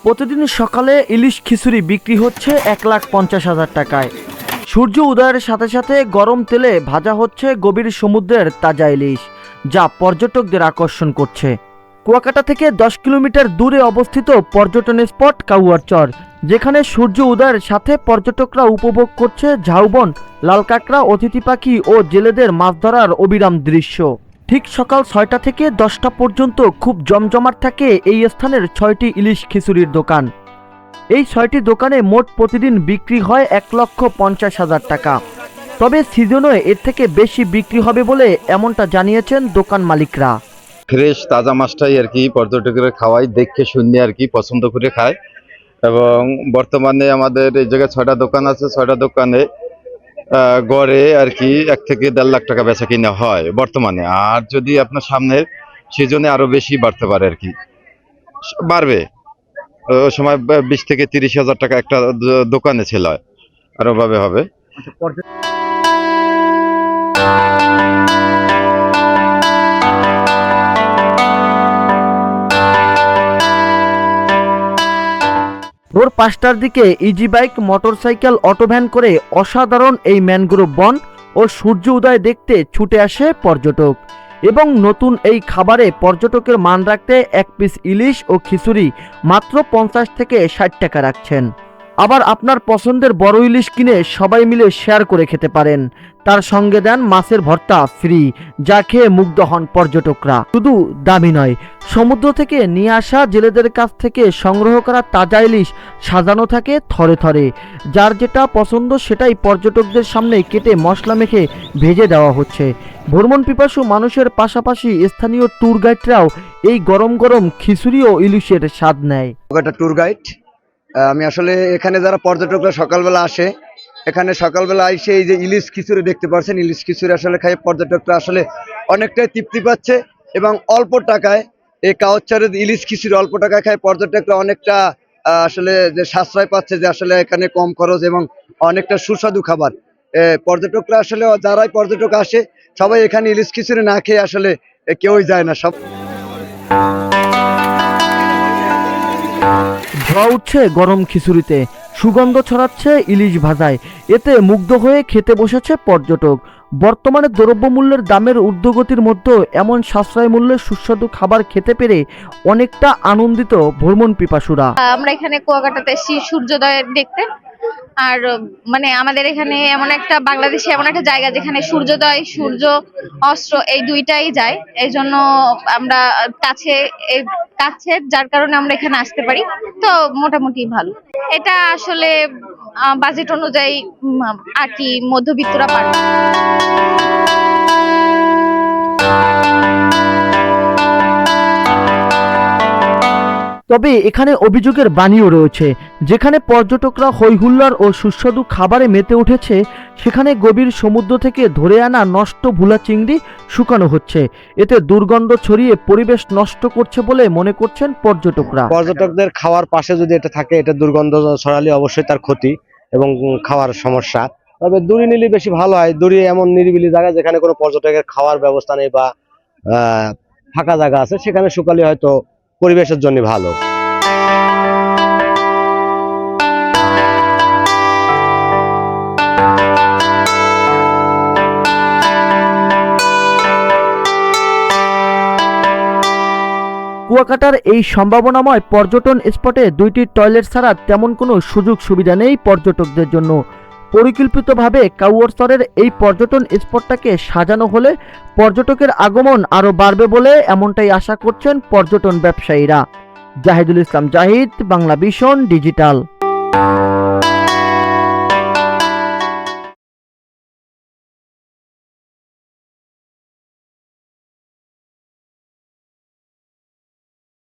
প্রতিদিন সকালে ইলিশ খিচুড়ি বিক্রি হচ্ছে 1,50,000 টাকায়। সূর্য উদয়ের সাথে সাথে গরম তেলে ভাজা হচ্ছে গভীর সমুদ্রের তাজা ইলিশ, যা পর্যটকদের আকর্ষণ করছে। কুয়াকাটা থেকে 10 কিলোমিটার দূরে অবস্থিত পর্যটন স্পট কাউয়ারচর, যেখানে সূর্য উদয়ের সাথে পর্যটকরা উপভোগ করছে ঝাউবন, লাল কাঁকড়া, অতিথি পাখি ও জেলেদের মাছ ধরার অবিরাম দৃশ্য। ঠিক সকাল 6টা থেকে 10টা পর্যন্ত খুব জমজমাট থাকে এই স্থানের 6টি ইলিশ খিচুড়ির দোকান। এই 6টি দোকানে মোট প্রতিদিন বিক্রি হয় 1,50,000 টাকা। তবে সিজনে এর থেকে বেশি বিক্রি হবে বলে এমনটা জানিয়েছেন দোকান মালিকরা। ফ্রেশ তাজা মাছটাই আর কি পর্যটকেরা খাওয়াই, দেখে শুনে আর কি পছন্দ করে খায়। এবং বর্তমানে আমাদের এই জায়গায় 6টা দোকান আছে। 6টা দোকানে গড়ে আর কি 1 থেকে 1.5 লাখ টাকা বেচা কিনা হয় বর্তমানে। আর যদি আপনার সামনের সিজনে আরো বেশি বাড়তে পারে আর কি, বাড়বে। ওই সময় 20 থেকে 30,000 টাকা একটা দোকানে ছিল, আরো ভাবে হবে। ভোর 5টার দিকে ইজি বাইক, মোটরসাইকেল, অটোভ্যান করে অসাধারণ এই ম্যানগ্রোভ বন ও সূর্য উদয় দেখতে ছুটে আসে পর্যটক। এবং নতুন এই খাবারে পর্যটকের মান রাখতে 1 পিস ইলিশ ও খিচুড়ি মাত্র 50 থেকে 60 টাকা রাখছেন। আবার আপনার পছন্দের বড় ইলিশ কিনে সবাই মিলে শেয়ার করে খেতে পারেন। তার সঙ্গে দেন মাছের ভর্তা ফ্রি, যা খেয়ে মুগ্ধ হন পর্যটকরা। শুধু দামি নয়, সমুদ্র থেকে নিয়ে আসা জেলেদের কাছ থেকে সংগ্রহ করা তাজা ইলিশ সাজানো থাকে থরে থরে। যার যেটা পছন্দ সেটাই পর্যটকদের সামনে কেটে মশলা মেখে ভেজে দেওয়া হচ্ছে। ভ্রমণ পিপাসু মানুষের পাশাপাশি স্থানীয় ট্যুর গাইডরাও এই গরম গরম খিচুড়ি ও ইলিশের স্বাদ নেয়। একটা ট্যুর গাইড। আমি আসলে এখানে যারা পর্যটকরা সকালবেলা আসে, এখানে সকালবেলা এসে এই যে ইলিশ খিচুড়ি দেখতে পাচ্ছেন, ইলিশ খিচুড়ি আসলে খাই পর্যটকরা আসলে অনেকটাই তৃপ্তি পাচ্ছে। এবং অল্প টাকায় এই কাউয়ারচরের ইলিশ খিচুড়ি অল্প টাকায় খায় পর্যটকরা অনেকটা আসলে যে সাশ্রয় পাচ্ছে, যে আসলে এখানে কম খরচ এবং অনেকটা সুস্বাদু খাবার। পর্যটকরা আসলে যারাই পর্যটক আসে সবাই এখানে ইলিশ খিচুড়ি না খেয়ে আসলে কেউই যায় না। সব ধোয়া উঠছে গরম খিচুড়িতে, সুগন্ধ ছড়াচ্ছে ইলিশ ভাজায়। এতে মুগ্ধ হয়ে খেতে বসেছে পর্যটক। বর্তমানে দ্রব্যমূল্যের দামের ঊর্ধ্বগতির মধ্যে এমন সাশ্রয় মূল্যে সুস্বাদু খাবার খেতে পেরে অনেকটা আনন্দিত ভ্রমণ পিপাসুরা। আমরা এখানে কুয়াকাটাতে এসেছি সূর্যোদয় দেখতে। আর মানে আমাদের এখানে এমন একটা বাংলাদেশে এমন একটা জায়গা যেখানে সূর্যোদয়, সূর্য অস্ত এই দুইটাই যায়। এই জন্য আমরা কাছে যার কারণে আমরা এখানে আসতে পারি। তো মোটামুটি ভালো। এটা আসলে বাজেট অনুযায়ী আর কি মধ্যবিত্তরা পারে। তবে এখানে অভিযোগের বাণীও রয়েছে। যেখানে পর্যটকরা হইহুল্লার ও সুস্বাদু খাবারে মেতে উঠেছে, সেখানে গভীর সমুদ্র থেকে ধরে আনা নষ্ট ভুলা চিংড়ি শুকানো হচ্ছে। এতে দুর্গন্ধ ছড়িয়ে পরিবেশ নষ্ট করছে বলে মনে করছেন পর্যটকরা। পর্যটকদের খাওয়ার পাশে যদি এটা থাকে, এটা দুর্গন্ধ ছড়ালে অবশ্যই তার ক্ষতি এবং খাওয়ার সমস্যা। তবে দূরে নিলে বেশি ভালো হয়। দূরে এমন নিরিবিলি জায়গা যেখানে কোনো পর্যটকের খাওয়ার ব্যবস্থা নেই বা ফাঁকা জায়গা আছে, সেখানে শুকালে হয়তো পরিবেশের জন্য ভালো। কুয়াকাটার এই সম্ভাবনাময় পর্যটন স্পটে 2টি টয়লেট ছাড়া তেমন কোনো সুযোগ সুবিধা নেই পর্যটকদের জন্য। পরিকল্পিতভাবে কাউয়ারচরের এই পর্যটন স্পটটাকে সাজানো হলে পর্যটকের আগমন আরও বাড়বে বলে এমনটাই আশা করছেন পর্যটন ব্যবসায়ীরা। জাহিদুল ইসলাম জাহিদ, বাংলা ভিশন ডিজিটাল।